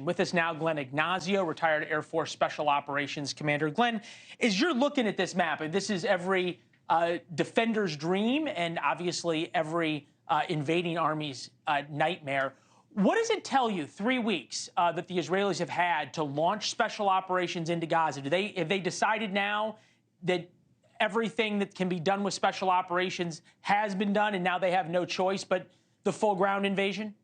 With us now, Glenn Ignazio, retired Air Force Special Operations Commander. Glenn, as you're looking at this map, and this is every defender's dream and obviously every invading army's nightmare, what does it tell you, 3 weeks that the Israelis have had to launch special operations into Gaza? Have they decided now that everything that can be done with special operations has been done and now they have no choice but the full ground invasion?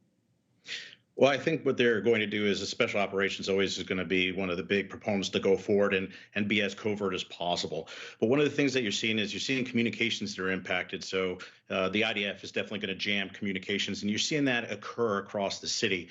Well, I think what they're going to do is a special operations always is going to be one of the big proponents to go forward and be as covert as possible. But one of the things that you're seeing is you're seeing communications that are impacted. So the IDF is definitely going to jam communications, and you're seeing that occur across the city.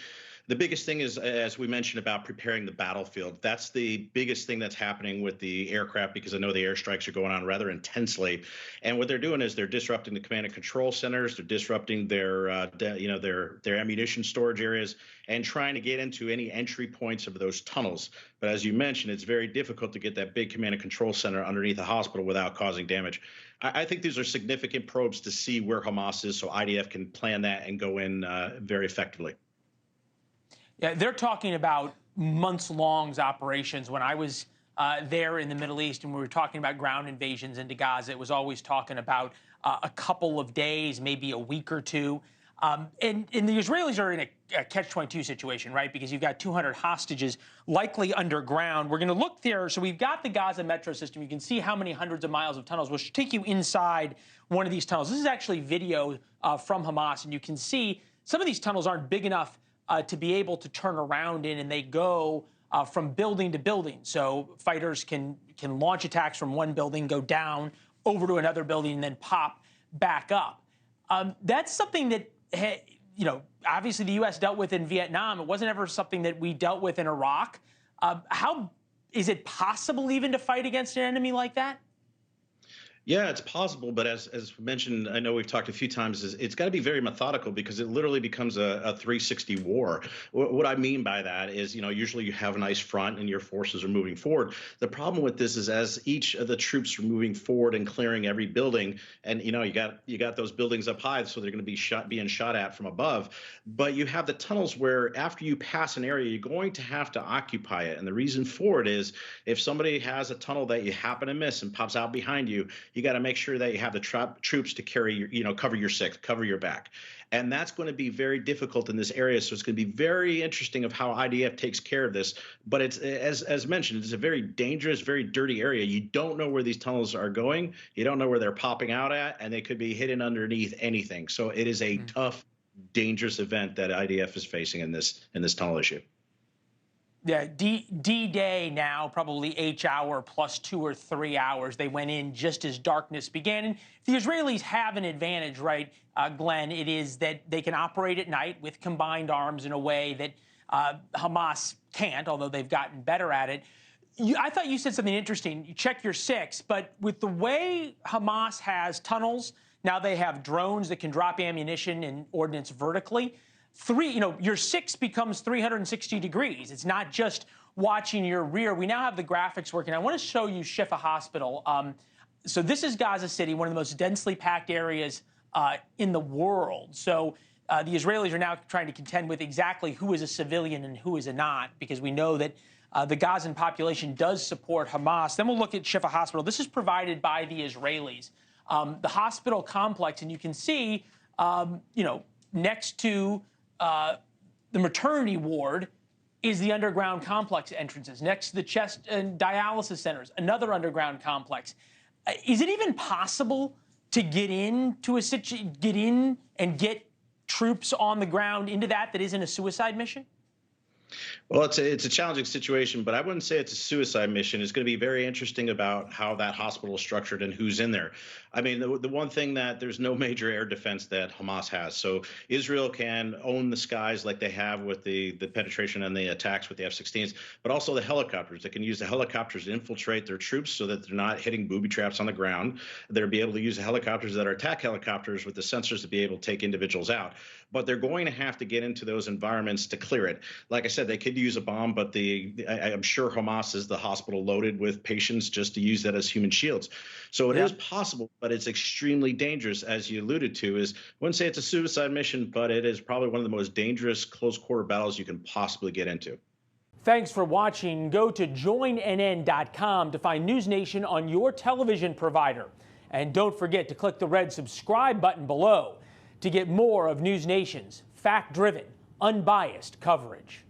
The biggest thing is, as we mentioned, about preparing the battlefield. That's the biggest thing that's happening with the aircraft, because I know the airstrikes are going on rather intensely. And what they're doing is they're disrupting the command and control centers. They're disrupting their, their ammunition storage areas and trying to get into any entry points of those tunnels. But as you mentioned, it's very difficult to get that big command and control center underneath a hospital without causing damage. I think these are significant probes to see where Hamas is, so IDF can plan that and go in very effectively. Yeah, they're talking about months-long operations. When I was there in the Middle East and we were talking about ground invasions into Gaza, it was always talking about a couple of days, maybe a week or two. And the Israelis are in a catch-22 situation, right? Because you've got 200 hostages likely underground. We're going to look there. So we've got the Gaza metro system. You can see how many hundreds of miles of tunnels. We'll take you inside one of these tunnels. This is actually video from Hamas, and you can see some of these tunnels aren't big enough to be able to turn around in, and they go from building to building. So fighters can launch attacks from one building, go down over to another building, and then pop back up. That's something that, obviously the U.S. dealt with in Vietnam. It wasn't ever something that we dealt with in Iraq. How is it possible even to fight against an enemy like that? Yeah, it's possible, but as mentioned, I know we've talked a few times, it's got to be very methodical because it literally becomes a 360 war. What I mean by that is, usually you have a nice front and your forces are moving forward. The problem with this is as each of the troops are moving forward and clearing every building, and you got those buildings up high, so they're going to be being shot at from above. But you have the tunnels where after you pass an area, you're going to have to occupy it. And the reason for it is if somebody has a tunnel that you happen to miss and pops out behind you, you got to make sure that you have the troops to carry your, cover your six, cover your back. And that's going to be very difficult in this area. So it's going to be very interesting of how IDF takes care of this. But it's, as mentioned, it's a very dangerous, very dirty area. You don't know where these tunnels are going. You don't know where they're popping out at, and they could be hidden underneath anything. So it is a tough, dangerous event that IDF is facing in this tunnel issue. Yeah, D-Day now, probably H-hour plus 2 or 3 hours. They went in just as darkness began. And the Israelis have an advantage, right, Glenn? It is that they can operate at night with combined arms in a way that Hamas can't, although they've gotten better at it. I thought you said something interesting. You check your six, but with the way Hamas has tunnels, now they have drones that can drop ammunition and ordnance vertically. Your six becomes 360 degrees. It's not just watching your rear. We now have the graphics working. I want to show you Shifa Hospital. So this is Gaza City, one of the most densely packed areas in the world. So the Israelis are now trying to contend with exactly who is a civilian and who is a not, because we know that the Gazan population does support Hamas. Then we'll look at Shifa Hospital. This is provided by the Israelis. The hospital complex, and you can see, next to the maternity ward is the underground complex entrances. Next to the chest and dialysis centers, another underground complex. Is it even possible to get in and get troops on the ground into that isn't a suicide mission? Well, it's a challenging situation, but I wouldn't say it's a suicide mission. It's going to be very interesting about how that hospital is structured and who's in there. I mean, the one thing that there's no major air defense that Hamas has. So Israel can own the skies like they have with the penetration and the attacks with the F-16s, but also the helicopters. They can use the helicopters to infiltrate their troops so that they're not hitting booby traps on the ground. They'll be able to use the helicopters that are attack helicopters with the sensors to be able to take individuals out. But they're going to have to get into those environments to clear it. Like I said, they could use a bomb, but I'm sure Hamas is the hospital loaded with patients just to use that as human shields. So it is possible, but it's extremely dangerous, as you alluded to. I wouldn't say it's a suicide mission, but it is probably one of the most dangerous close quarter battles you can possibly get into. Thanks for watching. Go to joinnn.com to find NewsNation on your television provider. And don't forget to click the red subscribe button below to get more of NewsNation's fact-driven, unbiased coverage.